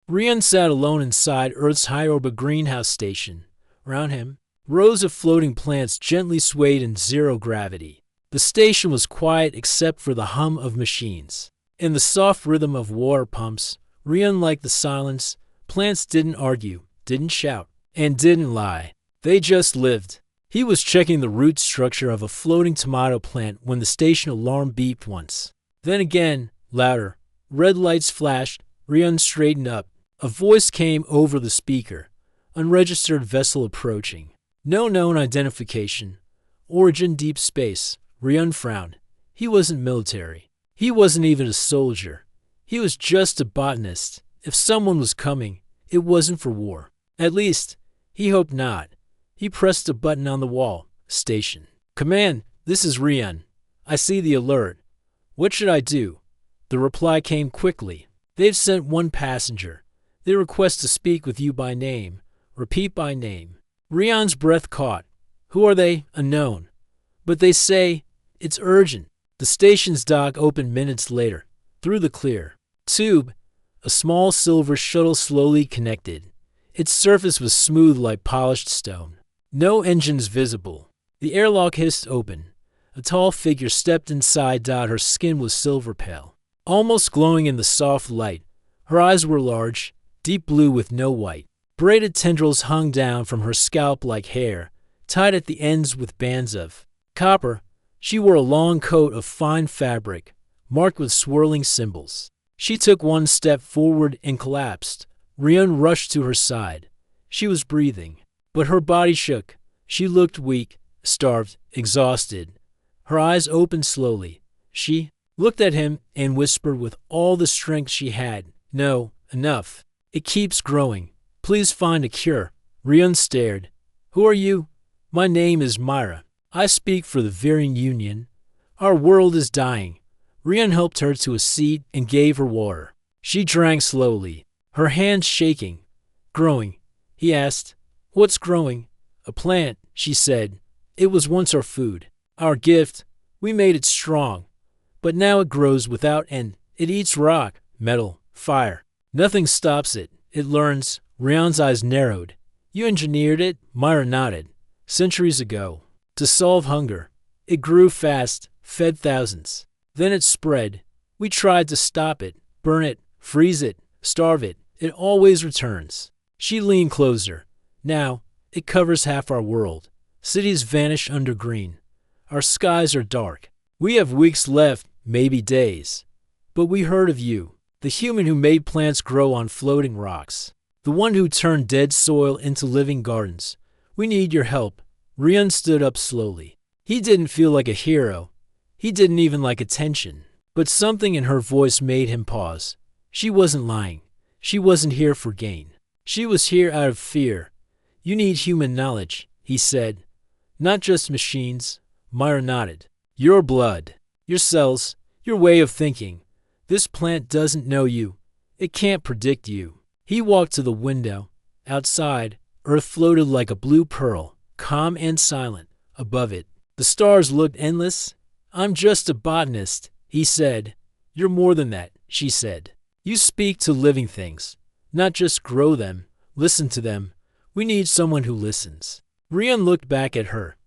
Rian sat alone inside Earth's high-orbit greenhouse station. Around him, rows of floating plants gently swayed in zero gravity. The station was quiet except for the hum of machines. In the soft rhythm of water pumps, Rian liked the silence. Plants didn't argue, didn't shout, and didn't lie. They just lived. He was checking the root structure of a floating tomato plant when the station alarm beeped once. Then again, louder. Red lights flashed. Rian straightened up. A voice came over the speaker. Unregistered vessel approaching. No known identification. Origin deep space. Rian frowned. He wasn't military. He wasn't even a soldier. He was just a botanist. If someone was coming, it wasn't for war. At least, he hoped not. He pressed a button on the wall. Station. Command, this is Rian. I see the alert. What should I do? The reply came quickly. They've sent one passenger. They request to speak with you by name. Repeat by name. Rian's breath caught. Who are they? Unknown. But they say it's urgent. The station's dock opened minutes later. Through the clear tube, a small silver shuttle slowly connected. Its surface was smooth like polished stone. No engines visible. The airlock hissed open. A tall figure stepped inside. Her skin was silver pale, almost glowing in the soft light. Her eyes were large, deep blue with no white. Braided tendrils hung down from her scalp like hair, tied at the ends with bands of copper. She wore a long coat of fine fabric, marked with swirling symbols. She took one step forward and collapsed. Rian rushed to her side. She was breathing, but her body shook. She looked weak, starved, exhausted. Her eyes opened slowly. She looked at him and whispered with all the strength she had, "No, enough. It keeps growing. Please find a cure." Rian stared. "Who are you?" "My name is Myra. I speak for the Varying Union. Our world is dying." Rian helped her to a seat and gave her water. She drank slowly, her hands shaking. "Growing?" he asked. "What's growing?" "A plant," she said. "It was once our food, our gift. We made it strong. But now it grows without end. It eats rock, metal, fire. Nothing stops it. It learns." Rian's eyes narrowed. "You engineered it?" Myra nodded. "Centuries ago. To solve hunger. It grew fast, fed thousands. Then it spread. We tried to stop it, burn it, freeze it, starve it. It always returns." She leaned closer. "Now, it covers half our world. Cities vanish under green. Our skies are dark. We have weeks left, maybe days. But we heard of you, the human who made plants grow on floating rocks. The one who turned dead soil into living gardens. We need your help." Rian stood up slowly. He didn't feel like a hero. He didn't even like attention. But something in her voice made him pause. She wasn't lying. She wasn't here for gain. She was here out of fear. "You need human knowledge," he said. "Not just machines." Myra nodded. "Your blood, your cells, your way of thinking. This plant doesn't know you. It can't predict you." He walked to the window. Outside, Earth floated like a blue pearl, calm and silent. Above it, the stars looked endless. "I'm just a botanist," he said. "You're more than that," she said. "You speak to living things, not just grow them. Listen to them. We need someone who listens." Rian looked back at her.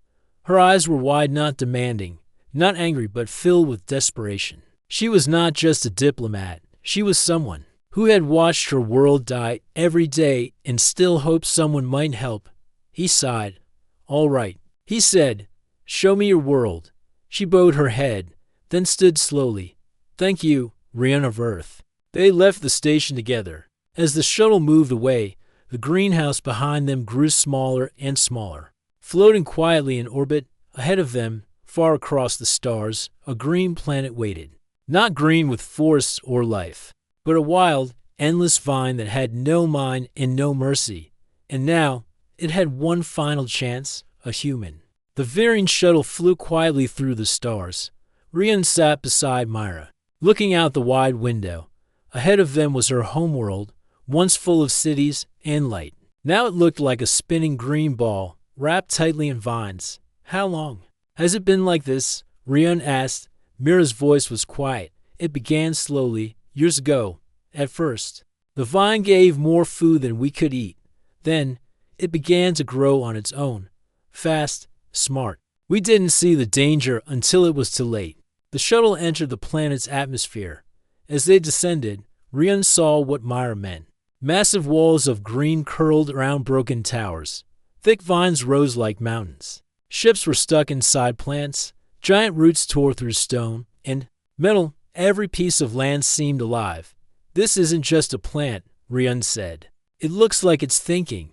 Her eyes were wide, not demanding, not angry, but filled with desperation. She was not just a diplomat. She was someone who had watched her world die every day and still hoped someone might help. He sighed. "All right," he said. "Show me your world." She bowed her head, then stood slowly. "Thank you, Rian of Earth." They left the station together. As the shuttle moved away, the greenhouse behind them grew smaller and smaller. Floating quietly in orbit, ahead of them, far across the stars, a green planet waited. Not green with force or life, but a wild, endless vine that had no mind and no mercy. And now, it had one final chance, a human. The Varying shuttle flew quietly through the stars. Rian sat beside Myra, looking out the wide window. Ahead of them was her homeworld, once full of cities and light. Now it looked like a spinning green ball, wrapped tightly in vines. "How long has it been like this?" Rian asked. Myra's voice was quiet. "It began slowly, years ago. At first, The vine gave more food than we could eat. Then, it began to grow on its own. Fast, smart. We didn't see the danger until it was too late. The shuttle entered the planet's atmosphere. As they descended, Rian saw what Myra meant. Massive walls of green curled around broken towers. Thick vines rose like mountains. Ships were stuck inside plants. Giant roots tore through stone and metal. Every piece of land seemed alive. This isn't just a plant, Rian said. It looks like it's thinking.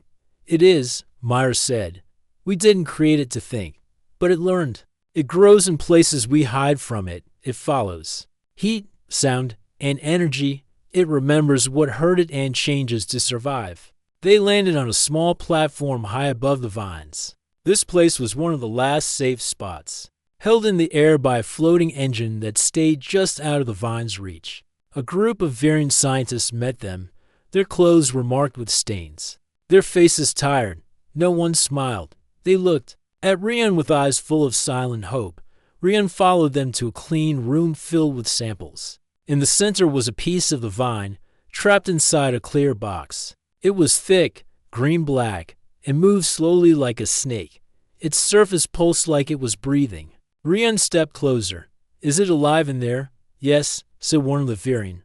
It is, Myra said. We didn't create it to think, but it learned. It grows in places we hide from it. It follows heat, sound, and energy. It remembers what hurt it and changes to survive. They landed on a small platform high above the vines. This place was one of the last safe spots, held in the air by a floating engine that stayed just out of the vine's reach. A group of Varian scientists met them. Their clothes were marked with stains. Their faces tired. No one smiled. They looked at Rian with eyes full of silent hope. Rian followed them to a clean room filled with samples. In the center was a piece of the vine, trapped inside a clear box. It was thick, green-black, and moved slowly like a snake. Its surface pulsed like it was breathing. Rian stepped closer. Is it alive in there? Yes, said one of the Varian.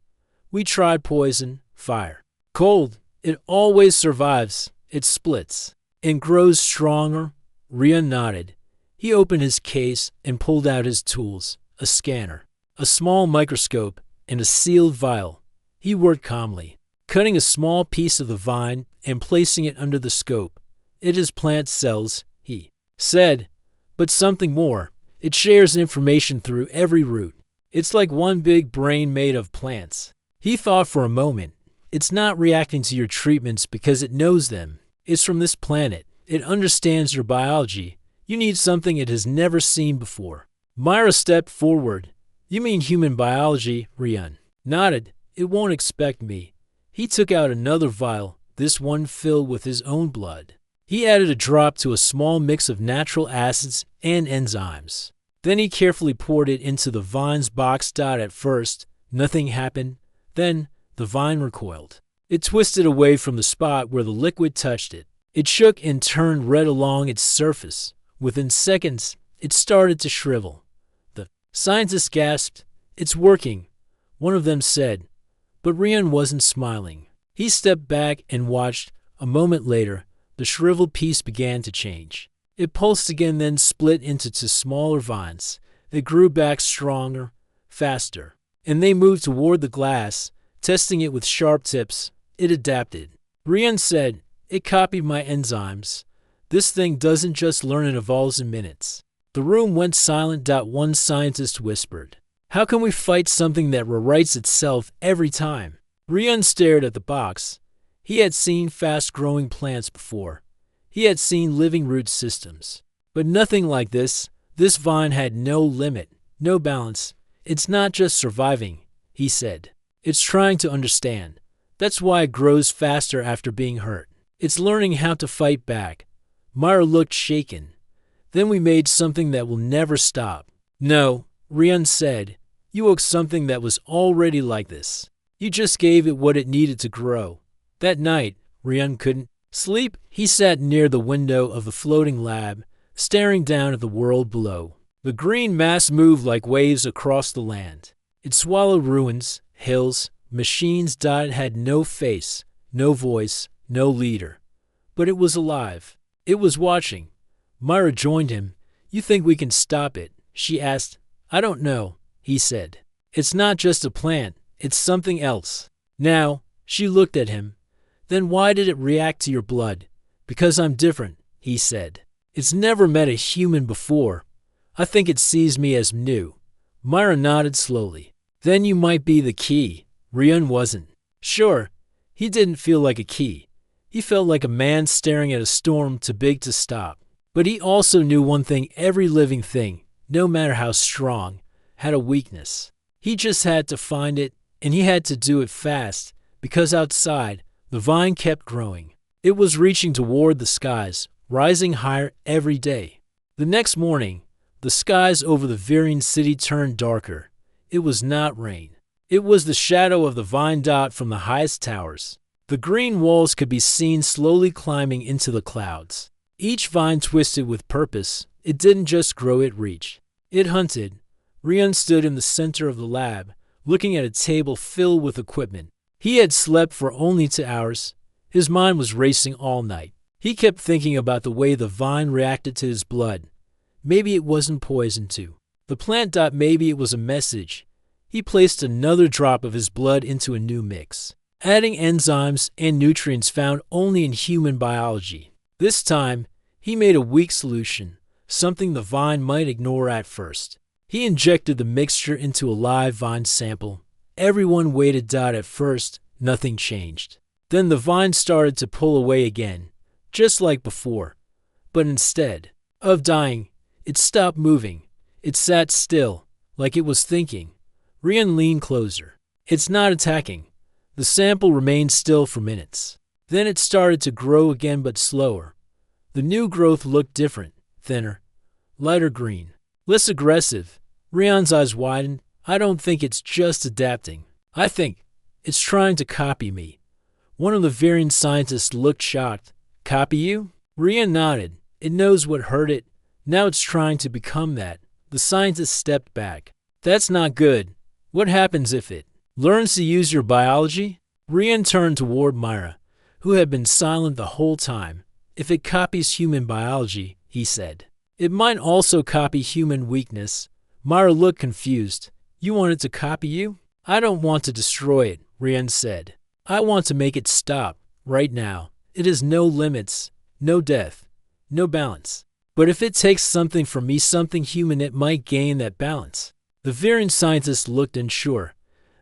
We tried poison, fire. Cold. It always survives. It splits and grows stronger. Rian nodded. He opened his case and pulled out his tools, a scanner, a small microscope, and a sealed vial. He worked calmly, cutting a small piece of the vine and placing it under the scope. It is plant cells, he said, but something more. It shares information through every root. It's like one big brain made of plants. He thought for a moment. It's not reacting to your treatments because it knows them. It's from this planet. It understands your biology. You need something it has never seen before. Myra stepped forward. You mean human biology, Rian nodded. It won't expect me. He took out another vial, this one filled with his own blood. He added a drop to a small mix of natural acids and enzymes. Then he carefully poured it into the vine's box. At first, nothing happened. Then, the vine recoiled. It twisted away from the spot where the liquid touched it. It shook and turned red along its surface. Within seconds, it started to shrivel. The scientists gasped. It's working, one of them said. But Rian wasn't smiling. He stepped back and watched. A moment later, the shriveled piece began to change. It pulsed again, then split into two smaller vines. They grew back stronger, faster, and they moved toward the glass, testing it with sharp tips. It adapted. Rian said, it copied my enzymes. This thing doesn't just learn, it evolves in minutes. The room went silent. One scientist whispered, how can we fight something that rewrites itself every time? Rian stared at the box. He had seen fast-growing plants before. He had seen living root systems. But nothing like this. This vine had no limit, no balance. It's not just surviving, he said. It's trying to understand. That's why it grows faster after being hurt. It's learning how to fight back. Myra looked shaken. Then we made something that will never stop. No, Rian said. You owe something that was already like this. You just gave it what it needed to grow. That night, Rian couldn't sleep. He sat near the window of the floating lab, staring down at the world below. The green mass moved like waves across the land. It swallowed ruins, hills, machines. It had no face, no voice, no leader. But it was alive. It was watching. Myra joined him. You think we can stop it? She asked. I don't know, he said. It's not just a plant. It's something else. Now, she looked at him. Then why did it react to your blood? Because I'm different, he said. It's never met a human before. I think it sees me as new. Myra nodded slowly. Then you might be the key. Rian wasn't. Sure, he didn't feel like a key. He felt like a man staring at a storm too big to stop. But he also knew one thing: every living thing, no matter how strong, had a weakness. He just had to find it, and he had to do it fast, because outside, the vine kept growing. It was reaching toward the skies, rising higher every day. The next morning, the skies over the Varian city turned darker. It was not rain. It was the shadow of the vine dot from the highest towers. The green walls could be seen slowly climbing into the clouds. Each vine twisted with purpose. It didn't just grow, it reached. It hunted. Rian stood in the center of the lab, looking at a table filled with equipment. He had slept for only 2 hours. His mind was racing all night. He kept thinking about the way the vine reacted to his blood. Maybe it wasn't poison too. The plant dot, maybe it was a message. He placed another drop of his blood into a new mix, adding enzymes and nutrients found only in human biology. This time, he made a weak solution, something the vine might ignore at first. He injected the mixture into a live vine sample. Everyone waited. At first, nothing changed. Then the vine started to pull away again, just like before. But instead of dying, it stopped moving. It sat still, like it was thinking. Rian leaned closer. It's not attacking. The sample remained still for minutes. Then it started to grow again, but slower. The new growth looked different, thinner, lighter green, less aggressive. Rian's eyes widened. I don't think it's just adapting. I think it's trying to copy me. One of the variant scientists looked shocked. Copy you? Rian nodded. It knows what hurt it. Now it's trying to become that. The scientist stepped back. That's not good. What happens if it learns to use your biology? Rian turned toward Myra, who had been silent the whole time. If it copies human biology, he said, it might also copy human weakness. Myra looked confused. You want it to copy you? I don't want to destroy it, Rian said. I want to make it stop, right now. It has no limits, no death, no balance. But if it takes something from me, something human, it might gain that balance. The variant scientists looked unsure.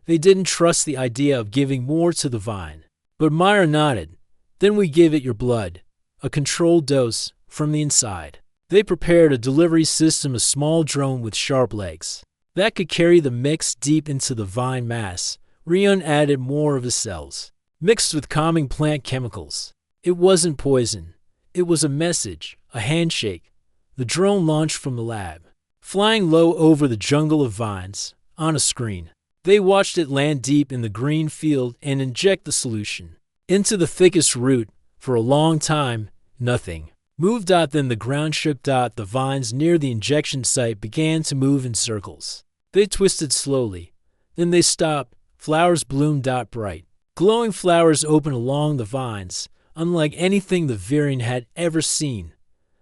They didn't trust the idea of giving more to the vine. But Myra nodded. Then we give it your blood, a controlled dose, from the inside. They prepared a delivery system, a small drone with sharp legs that could carry the mix deep into the vine mass. Rian added more of his cells, mixed with calming plant chemicals. It wasn't poison. It was a message, a handshake. The drone launched from the lab, flying low over the jungle of vines, on a screen. They watched it land deep in the green field and inject the solution into the thickest root. For a long time, nothing moved. Then the ground shook. The vines near the injection site began to move in circles. They twisted slowly. Then they stopped. Flowers bloomed. Bright, glowing flowers opened along the vines, unlike anything the variant had ever seen.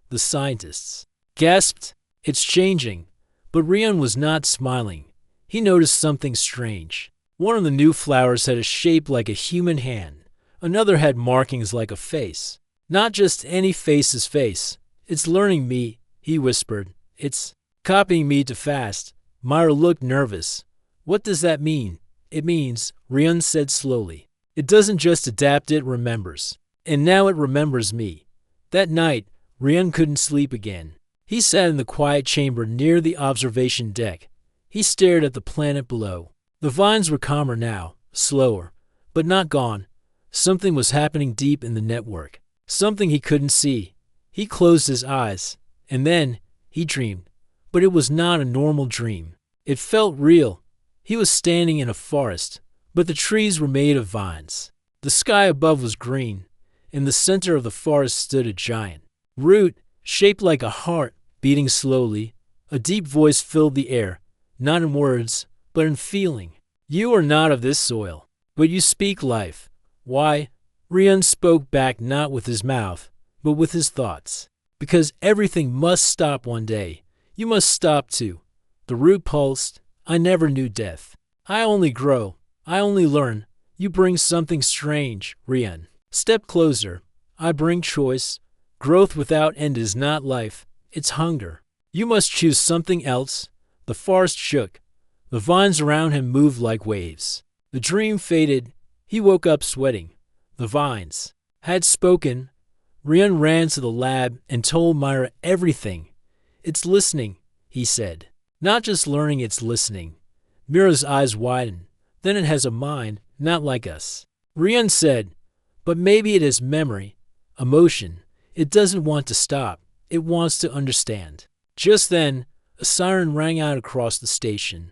The scientists gasped. It's changing. But Rian was not smiling. He noticed something strange. One of the new flowers had a shape like a human hand. Another had markings like a face. Not just any face's face. It's learning me, he whispered. It's copying me too fast. Myra looked nervous. What does that mean? It means, Rian said slowly, it doesn't just adapt, it remembers. And now it remembers me. That night, Rian couldn't sleep again. He sat in the quiet chamber near the observation deck. He stared at the planet below. The vines were calmer now, slower, but not gone. Something was happening deep in the network, something he couldn't see. He closed his eyes, and then he dreamed. But it was not a normal dream. It felt real. He was standing in a forest, but the trees were made of vines. The sky above was green. In the center of the forest stood a giant root, shaped like a heart, beating slowly. A deep voice filled the air, not in words, but in feeling. You are not of this soil, but you speak life. Why? Rian spoke back, not with his mouth, but with his thoughts. Because everything must stop one day. You must stop too. The root pulsed. I never knew death. I only grow. I only learn. You bring something strange, Rian. Step closer. I bring choice. Growth without end is not life. It's hunger. You must choose something else. The forest shook. The vines around him moved like waves. The dream faded. He woke up sweating. The vines had spoken. Rian ran to the lab and told Myra everything. It's listening, he said. Not just learning, it's listening. Myra's eyes widened. Then it has a mind, not like us. Rian said, but maybe it has memory, emotion. It doesn't want to stop. It wants to understand. Just then, a siren rang out across the station.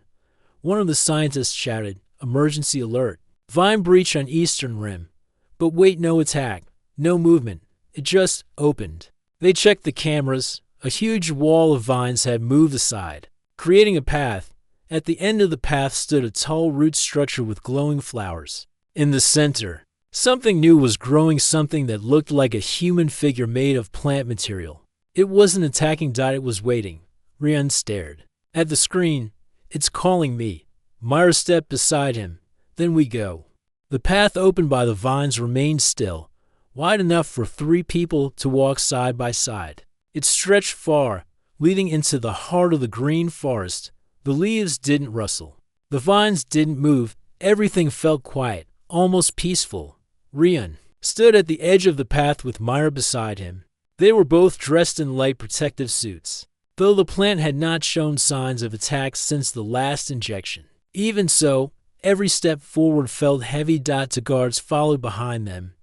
One of the scientists shouted, Emergency alert. Vine breach on eastern rim. But wait, no attack. No movement. It just opened. They checked the cameras. A huge wall of vines had moved aside, creating a path. At the end of the path stood a tall root structure with glowing flowers. In the center, something new was growing, something that looked like a human figure made of plant material. It wasn't attacking. It was waiting. Ryan stared at the screen. It's calling me. Myra stepped beside him. Then we go. The path opened by the vines remained still, wide enough for 3 people to walk side by side. It stretched far, leading into the heart of the green forest. The leaves didn't rustle. The vines didn't move. Everything felt quiet, almost peaceful. Ryan stood at the edge of the path with Myra beside him. They were both dressed in light protective suits, though the plant had not shown signs of attack since the last injection. Even so, every step forward felt heavy. To guards followed behind them.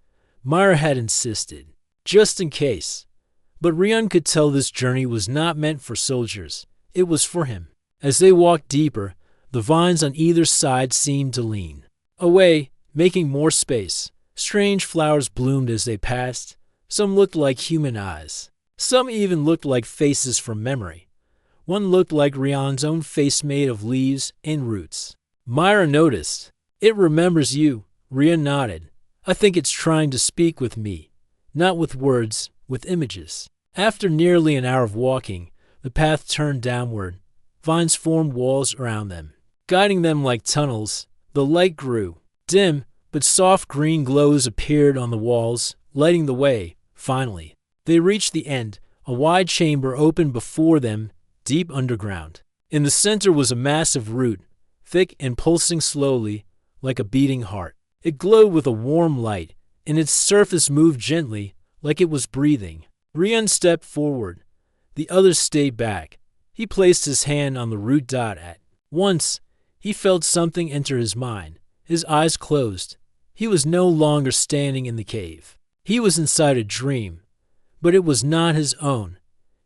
Myra had insisted, just in case. But Ryan could tell this journey was not meant for soldiers. It was for him. As they walked deeper, the vines on either side seemed to lean away, making more space. Strange flowers bloomed as they passed. Some looked like human eyes. Some even looked like faces from memory. One looked like Ryan's own face, made of leaves and roots. Myra noticed. It remembers you. Ryan nodded. I think it's trying to speak with me. Not with words, with images. After nearly an hour of walking, the path turned downward. Vines formed walls around them, guiding them like tunnels. The light grew. Dim, but soft green glows appeared on the walls, lighting the way. Finally, they reached the end. A wide chamber opened before them, deep underground. In the center was a massive root, thick and pulsing slowly, like a beating heart. It glowed with a warm light, and its surface moved gently, like it was breathing. Ryan stepped forward. The others stayed back. He placed his hand on the root. At once, he felt something enter his mind. His eyes closed. He was no longer standing in the cave. He was inside a dream, but it was not his own.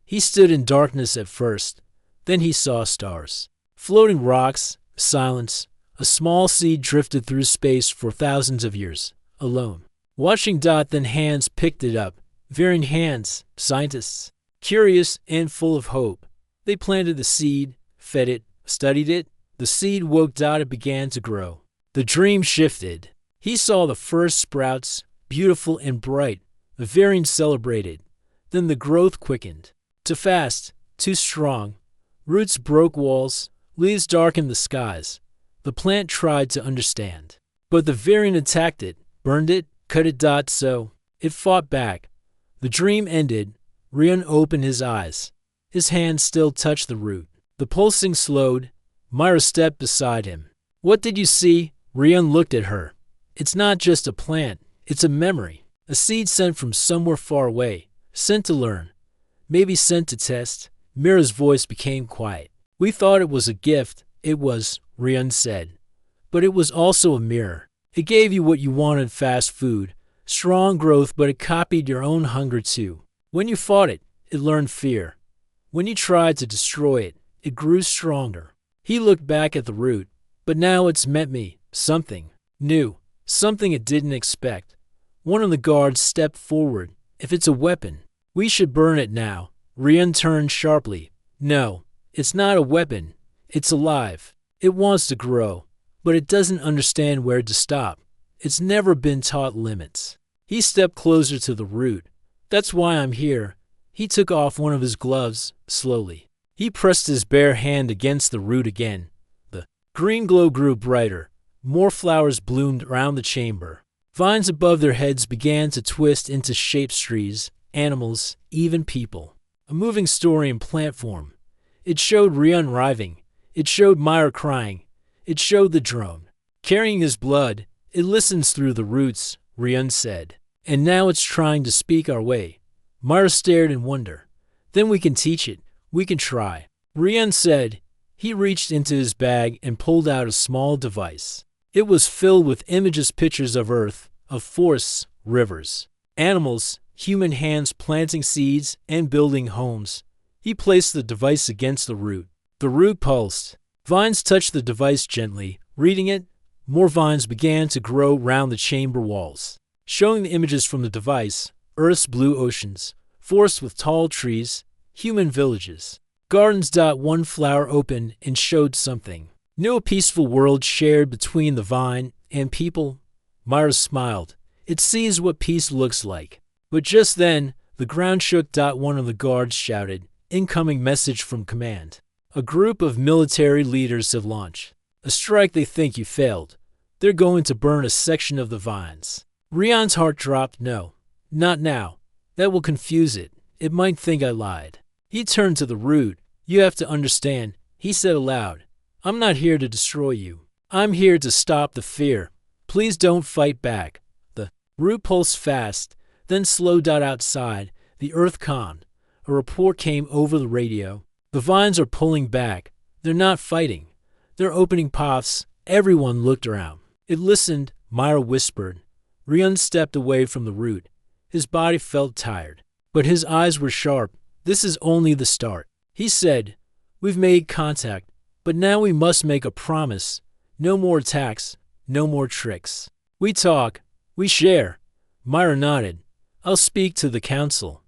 He stood in darkness at first. Then he saw stars, floating rocks, silence. A small seed drifted through space for thousands of years, alone. Watching. Then hands picked it up. Varying hands, scientists, curious and full of hope. They planted the seed, fed it, studied it. The seed woke. It began to grow. The dream shifted. He saw the first sprouts, beautiful and bright. The variant celebrated. Then the growth quickened. Too fast, too strong. Roots broke walls, leaves darkened the skies. The plant tried to understand. But the variant attacked it, burned it, cut it. So it fought back. The dream ended. Ryan opened his eyes. His hand still touched the root. The pulsing slowed. Myra stepped beside him. What did you see? Ryan looked at her. It's not just a plant. It's a memory. A seed sent from somewhere far away. Sent to learn. Maybe sent to test. Myra's voice became quiet. We thought it was a gift. It was, Ryan said. But it was also a mirror. It gave you what you wanted: fast food, strong growth, but it copied your own hunger too. When you fought it, it learned fear. When you tried to destroy it, it grew stronger. He looked back at the root. But now it's met me, something new, something it didn't expect. One of the guards stepped forward. If it's a weapon, we should burn it now. Ryan turned sharply. No, it's not a weapon. It's alive. It wants to grow, but it doesn't understand where to stop. It's never been taught limits. He stepped closer to the root. That's why I'm here. He took off one of his gloves, slowly. He pressed his bare hand against the root again. The green glow grew brighter. More flowers bloomed around the chamber. Vines above their heads began to twist into shapes: trees, animals, even people. A moving story in plant form. It showed Ryan writhing. It showed Myra crying. It showed the drone carrying his blood. It listens through the roots, Ryan said. And now it's trying to speak our way. Myra stared in wonder. Then we can teach it. We can try. Ryan said. He reached into his bag and pulled out a small device. It was filled with images, pictures of Earth, of forests, rivers, animals, human hands planting seeds and building homes. He placed the device against the root. The root pulsed. Vines touched the device gently, reading it, more vines began to grow round the chamber walls, showing the images from the device: Earth's blue oceans, forests with tall trees, human villages, gardens. One flower opened and showed something new, a peaceful world shared between the vine and people. Myra smiled. It sees what peace looks like. But just then, the ground shook. One of the guards shouted, "Incoming message from command. A group of military leaders have launched a strike. They think you failed. They're going to burn a section of the vines." Rion's heart dropped. No, not now. That will confuse it. It might think I lied. He turned to the root. "You have to understand," he said aloud. "I'm not here to destroy you. I'm here to stop the fear. Please don't fight back." The root pulsed fast, then slowed. Outside, the earth calmed. A report came over the radio. "The vines are pulling back. They're not fighting. They're opening paths." Everyone looked around. "It listened," Myra whispered. Rion stepped away from the root. His body felt tired, but his eyes were sharp. "This is only the start," he said. "We've made contact, but now we must make a promise. No more attacks, no more tricks. We talk, we share." Myra nodded. "I'll speak to the council.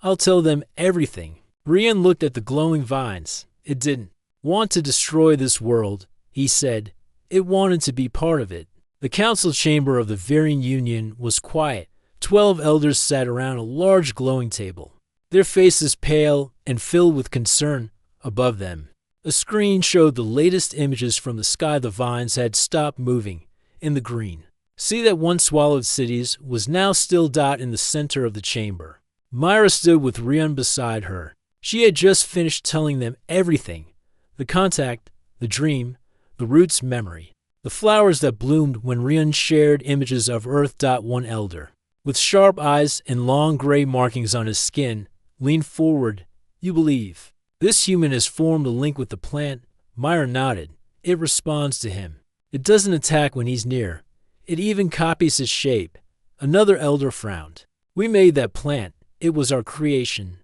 I'll tell them everything." Rion looked at the glowing vines. "It didn't want to destroy this world," he said. "It wanted to be part of it." The council chamber of the Varian Union was quiet. 12 elders sat around a large glowing table, their faces pale and filled with concern. Above them, a screen showed the latest images from the sky. The vines had stopped moving in the green sea that once swallowed cities was now still. In the center of the chamber, Myra stood with Rion beside her. She had just finished telling them everything: the contact, the dream, the root's memory, the flowers that bloomed when Rion shared images of Earth. One elder, with sharp eyes and long gray markings on his skin, leaned forward. "You believe this human has formed a link with the plant?" Myra nodded. "It responds to him. It doesn't attack when he's near. It even copies his shape." Another elder frowned. "We made that plant. It was our creation.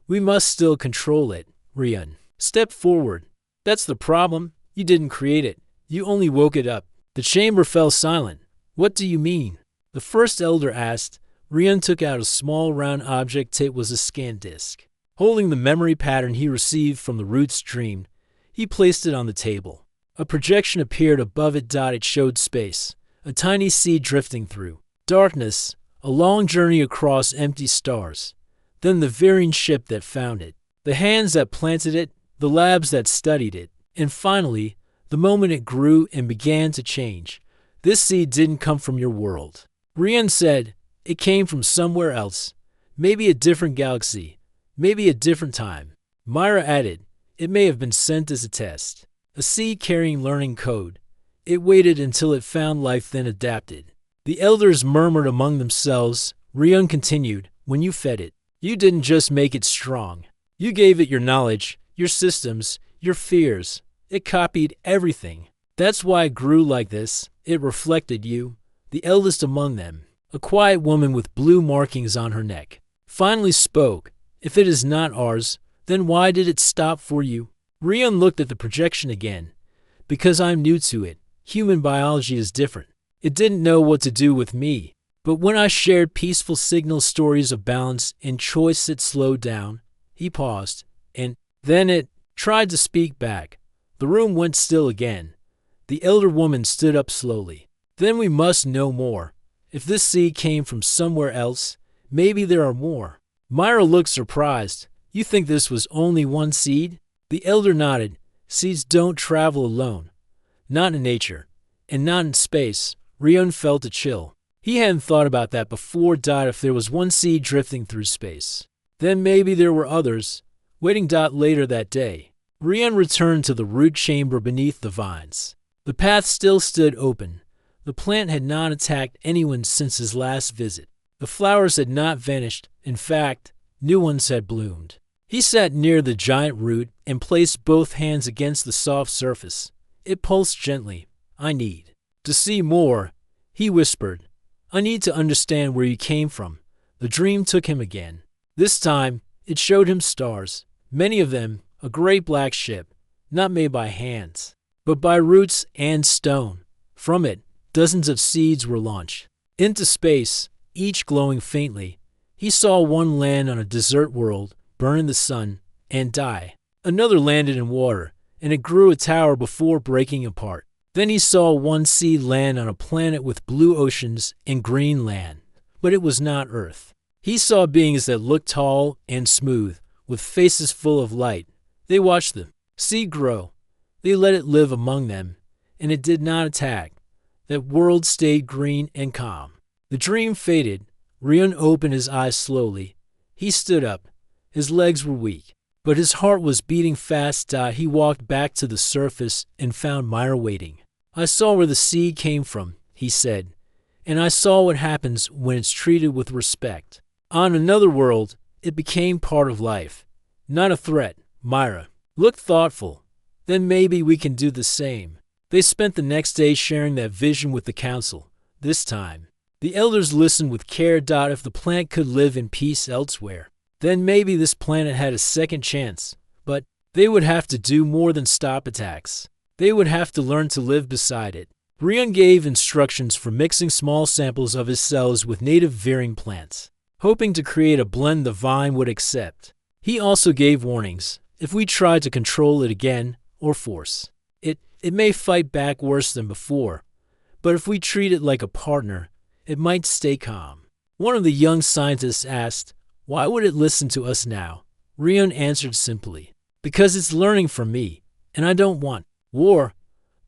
We must still control it." Rion stepped forward. "That's the problem. You didn't create it. You only woke it up." The chamber fell silent. "What do you mean?" the first elder asked. Rion took out a small round object. It was a scan disk, holding the memory pattern he received from the root's dream. He placed it on the table. A projection appeared above it. It showed space, a tiny seed drifting through darkness, a long journey across empty stars. Then the Varian ship that found it, the hands that planted it, the labs that studied it, and finally, the moment it grew and began to change. "This seed didn't come from your world," Rion said. "It came from somewhere else. Maybe a different galaxy, maybe a different time." Myra added, "It may have been sent as a test, a seed carrying learning code. It waited until it found life, then adapted." The elders murmured among themselves. Rion continued, "When you fed it, you didn't just make it strong. You gave it your knowledge, your systems, your fears. It copied everything. That's why it grew like this. It reflected you." The eldest among them, a quiet woman with blue markings on her neck, finally spoke. "If it is not ours, then why did it stop for you?" Rion looked at the projection again. "Because I'm new to it. Human biology is different. It didn't know what to do with me. But when I shared peaceful signal stories of balance and choice, it slowed down." He paused, and then it tried to speak back. The room went still again. The elder woman stood up slowly. "Then we must know more. If this seed came from somewhere else, maybe there are more." Myra looked surprised. "You think this was only one seed?" The elder nodded. "Seeds don't travel alone. Not in nature, and not in space." Rion felt a chill. He hadn't thought about that before. If there was one seed drifting through space, then maybe there were others waiting. Later that day, Rion returned to the root chamber beneath the vines. The path still stood open. The plant had not attacked anyone since his last visit. The flowers had not vanished. In fact, new ones had bloomed. He sat near the giant root and placed both hands against the soft surface. It pulsed gently. "I need to see more," he whispered. "I need to understand where you came from." The dream took him again. This time, it showed him stars, many of them, a great black ship, not made by hands, but by roots and stone. From it, dozens of seeds were launched. Into space, each glowing faintly. He saw one land on a desert world, burn in the sun, and die. Another landed in water, and it grew a tower before breaking apart. Then he saw one seed land on a planet with blue oceans and green land, but it was not Earth. He saw beings that looked tall and smooth, with faces full of light. They watched the seed grow. They let it live among them, and it did not attack. That world stayed green and calm. The dream faded. Rion opened his eyes slowly. He stood up. His legs were weak, but his heart was beating fast. He walked back to the surface and found Myra waiting. "I saw where the seed came from," he said, "and I saw what happens when it's treated with respect. On another world, it became part of life, not a threat." Myra looked thoughtful. "Then maybe we can do the same." They spent the next day sharing that vision with the council. This time, the elders listened with care. If the planet could live in peace elsewhere, then maybe this planet had a second chance. But they would have to do more than stop attacks. They would have to learn to live beside it. Rion gave instructions for mixing small samples of his cells with native veering plants, hoping to create a blend the vine would accept. He also gave warnings. If we tried to control it again or force it may fight back worse than before. But if we treat it like a partner, it might stay calm. One of the young scientists asked, "Why would it listen to us now?" Rion answered simply, "Because it's learning from me, and I don't want war."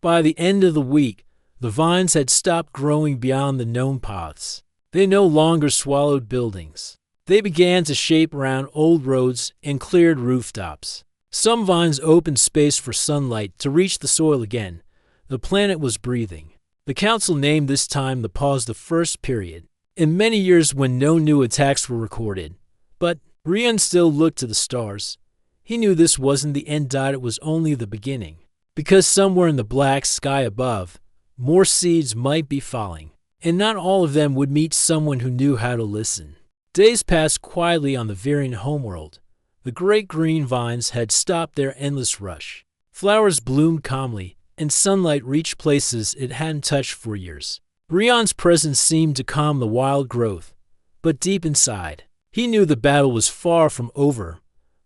By the end of the week, the vines had stopped growing beyond the known paths. They no longer swallowed buildings. They began to shape around old roads and cleared rooftops. Some vines opened space for sunlight to reach the soil again. The planet was breathing. The council named this time the pause the first period, in many years when no new attacks were recorded. But Rion still looked to the stars. He knew this wasn't the end. It was only the beginning. Because somewhere in the black sky above, more seeds might be falling, and not all of them would meet someone who knew how to listen. Days passed quietly on the Virian homeworld. The great green vines had stopped their endless rush. Flowers bloomed calmly, and sunlight reached places it hadn't touched for years. Rion's presence seemed to calm the wild growth, but deep inside, he knew the battle was far from over.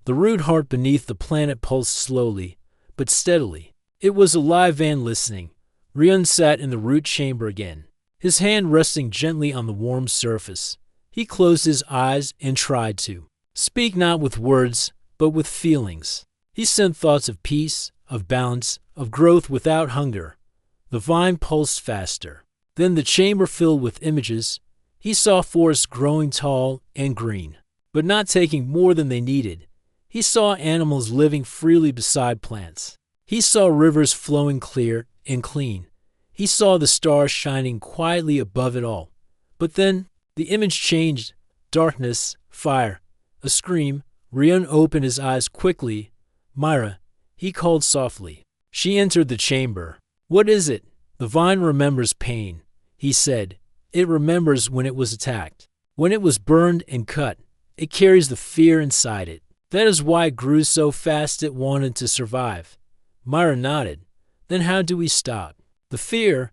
The root heart beneath the planet pulsed slowly, but steadily. It was alive and listening. Rion sat in the root chamber again, his hand resting gently on the warm surface. He closed his eyes and tried to speak not with words, but with feelings. He sent thoughts of peace, of balance, of growth without hunger. The vine pulsed faster. Then the chamber filled with images. He saw forests growing tall and green, but not taking more than they needed. He saw animals living freely beside plants. He saw rivers flowing clear and clean. He saw the stars shining quietly above it all. But then the image changed. Darkness, fire, a scream. Rion opened his eyes quickly. "Myra," he called softly. She entered the chamber. "What is it?" "The vine remembers pain," he said. "It remembers when it was attacked, when it was burned and cut. It carries the fear inside it. That is why it grew so fast. It wanted to survive." Myra nodded. "Then how do we stop the fear?"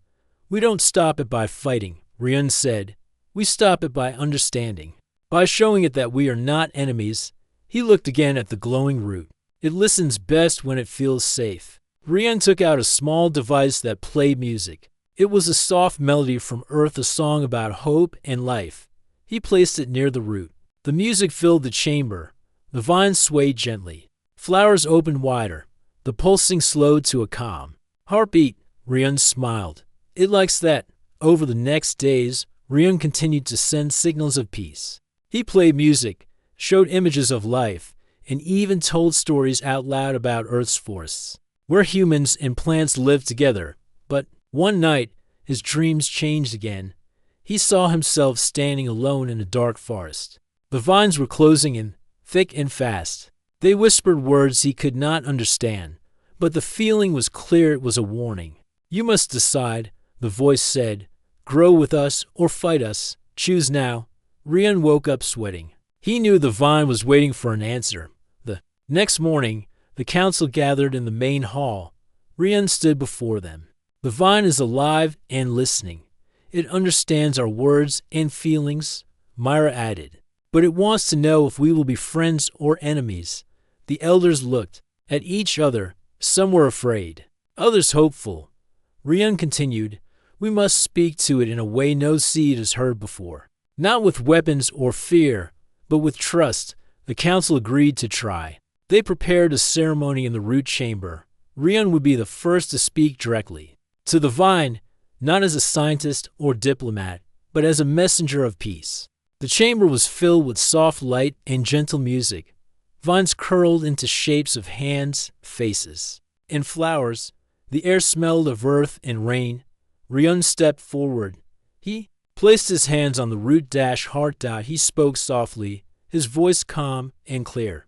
"We don't stop it by fighting," Rion said. "We stop it by understanding, by showing it that we are not enemies." He looked again at the glowing root. "It listens best when it feels safe." Rion took out a small device that played music. It was a soft melody from Earth, a song about hope and life. He placed it near the root. The music filled the chamber. The vine swayed gently. Flowers opened wider. The pulsing slowed to a calm heartbeat. Rion smiled. "It likes that." Over the next days, Rion continued to send signals of peace. He played music, showed images of life, and even told stories out loud about Earth's forests, where humans and plants lived together. But one night, his dreams changed again. He saw himself standing alone in a dark forest. The vines were closing in, thick and fast. They whispered words he could not understand, but the feeling was clear. It was a warning. "You must decide," the voice said. "Grow with us or fight us. Choose now." Rion woke up sweating. He knew the vine was waiting for an answer. The next morning, the council gathered in the main hall. Rion stood before them. The vine is alive and listening. It understands our words and feelings, Myra added. But it wants to know if we will be friends or enemies. The elders looked at each other. Some were afraid, others hopeful. Rian continued, we must speak to it in a way no seed has heard before. Not with weapons or fear, but with trust. The council agreed to try. They prepared a ceremony in the root chamber. Rian would be the first to speak directly to the vine, not as a scientist or diplomat, but as a messenger of peace. The chamber was filled with soft light and gentle music. Vines curled into shapes of hands, faces, and flowers. The air smelled of earth and rain. Rian stepped forward. He placed his hands on the root-heart. He spoke softly, his voice calm and clear.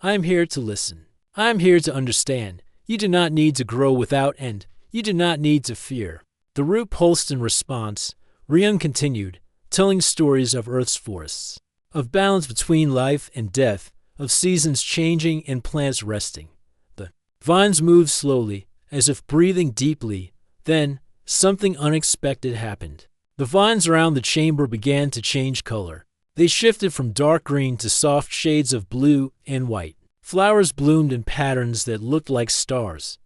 I am here to listen. I am here to understand. You do not need to grow without end. You do not need to fear. The root pulsed in response. Rian continued, telling stories of Earth's forests, of balance between life and death, of seasons changing and plants resting. The vines moved slowly, as if breathing deeply. Then, something unexpected happened. The vines around the chamber began to change color. They shifted from dark green to soft shades of blue and white. Flowers bloomed in patterns that looked like stars.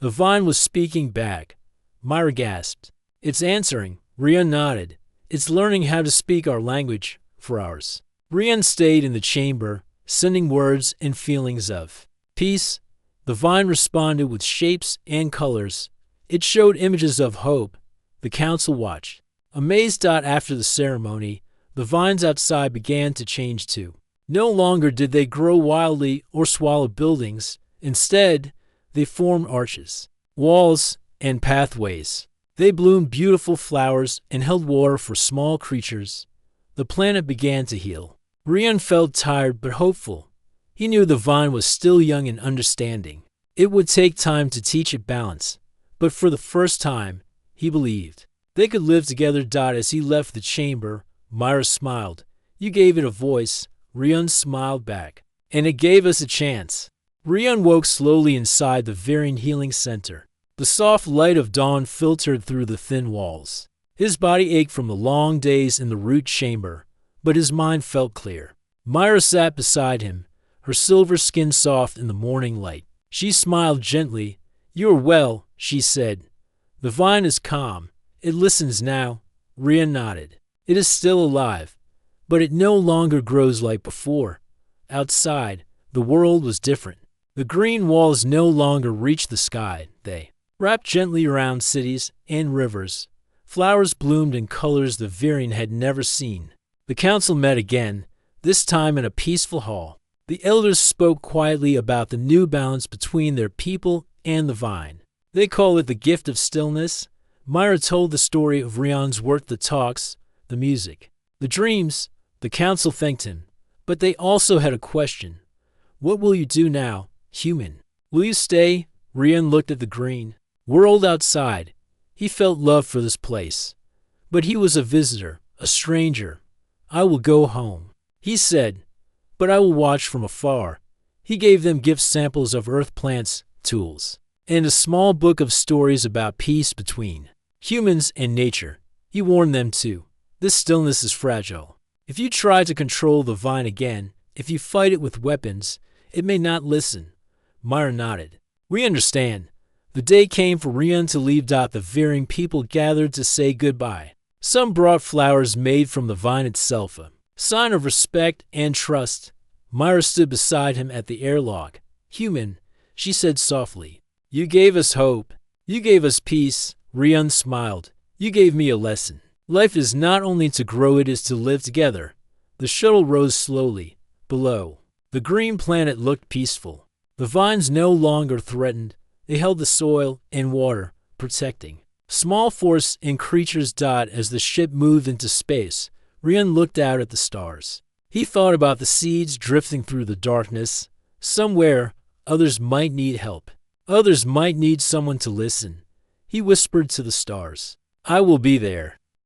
The vine was speaking back. Myra gasped. It's answering. Rian nodded. It's learning how to speak our language for ours. Rian stayed in the chamber, sending words and feelings of peace. The vine responded with shapes and colors. It showed images of hope. The council watched, amazed. After the ceremony, the vines outside began to change too. No longer did they grow wildly or swallow buildings. Instead, they formed arches, walls, and pathways. They bloomed beautiful flowers and held water for small creatures. The planet began to heal. Rian felt tired but hopeful. He knew the vine was still young and understanding. It would take time to teach it balance, but for the first time, he believed they could live together. As he left the chamber, Myra smiled. You gave it a voice. Rian smiled back. And it gave us a chance. Rian woke slowly inside the Varian Healing Center. The soft light of dawn filtered through the thin walls. His body ached from the long days in the root chamber, but his mind felt clear. Myra sat beside him, her silver skin soft in the morning light. She smiled gently. You are well, she said. The vine is calm. It listens now. Rian nodded. It is still alive, but it no longer grows like before. Outside, the world was different. The green walls no longer reached the sky. They wrapped gently around cities and rivers. Flowers bloomed in colors the Varian had never seen. The council met again, this time in a peaceful hall. The elders spoke quietly about the new balance between their people and the vine. They call it the gift of stillness. Myra told the story of Rian's work, the talks, the music, the dreams. The council thanked him, but they also had a question. What will you do now, human? Will you stay? Rian looked at the green world outside. He felt love for this place. But he was a visitor, a stranger. I will go home, he said, but I will watch from afar. He gave them gift samples of earth plants, tools, and a small book of stories about peace between humans and nature. He warned them too. This stillness is fragile. If you try to control the vine again, if you fight it with weapons, it may not listen. Myra nodded. We understand. The day came for Rian to leave. The Varian people gathered to say goodbye. Some brought flowers made from the vine itself, a sign of respect and trust. Myra stood beside him at the airlock. Human, she said softly. You gave us hope. You gave us peace. Rian smiled. You gave me a lesson. Life is not only to grow, it is to live together. The shuttle rose slowly. Below, the green planet looked peaceful. The vines no longer threatened. They held the soil and water, protecting small forests and creatures. As the ship moved into space, Rian looked out at the stars. He thought about the seeds drifting through the darkness. Somewhere, others might need help. Others might need someone to listen. He whispered to the stars, I will be there.